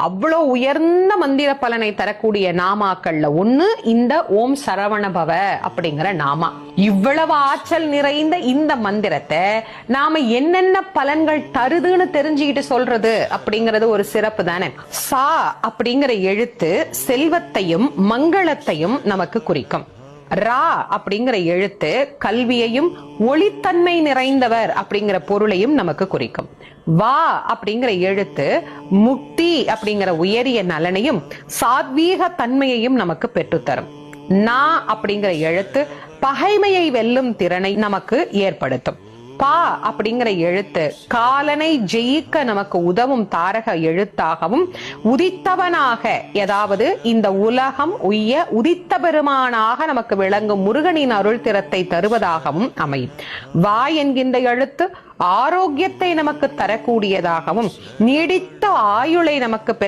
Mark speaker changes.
Speaker 1: அவ்வளவு உயர்ந்த மந்திர பலனை தரக்கூடிய நாமாக்கள்ல ஒண்ணு இந்த ஓம் சரவண பவ அப்படிங்கிற நாமா. இவ்வளவு ஆற்றல் நிறைந்த இந்த மந்திரத்தை நாம என்னென்ன பலன்கள் தருதுன்னு தெரிஞ்சுக்கிட்டு சொல்றது அப்படிங்கறது ஒரு சிறப்பு தானே. சா அப்படிங்கிற எழுத்து செல்வத்தையும் மங்களத்தையும் நமக்கு குறிக்கும். ரா அப்படிங்கிற எழுத்து கல்வியையும் ஒளித்தன்மை நிறைந்தவர் அப்படிங்கிற பொருளையும் நமக்கு குறிக்கும். வா அப்படிங்கிற எழுத்து முக்தி அப்படிங்கிற உயரிய நலனையும் சாத்வீக தன்மையையும் நமக்கு பெற்றுத்தரும். நா அப்படிங்கிற எழுத்து பகைமையை வெல்லும் திறனை நமக்கு ஏற்படுத்தும். பா அப்படிங்கிற எழுத்து காலனை ஜெயிக்க நமக்கு உதவும் தாரக எழுத்தாகவும் உதித்தவனாக, அதாவது இந்த உலகம் உய்ய உதித்த பெருமானாக நமக்கு விளங்கும் முருகனின் அருள் திறத்தை தருவதாகவும் அமையும். வா என்கின்ற எழுத்து ஆரோக்கியத்தை நமக்கு தரக்கூடியதாகவும் நீடித்த ஆயுளை நமக்கு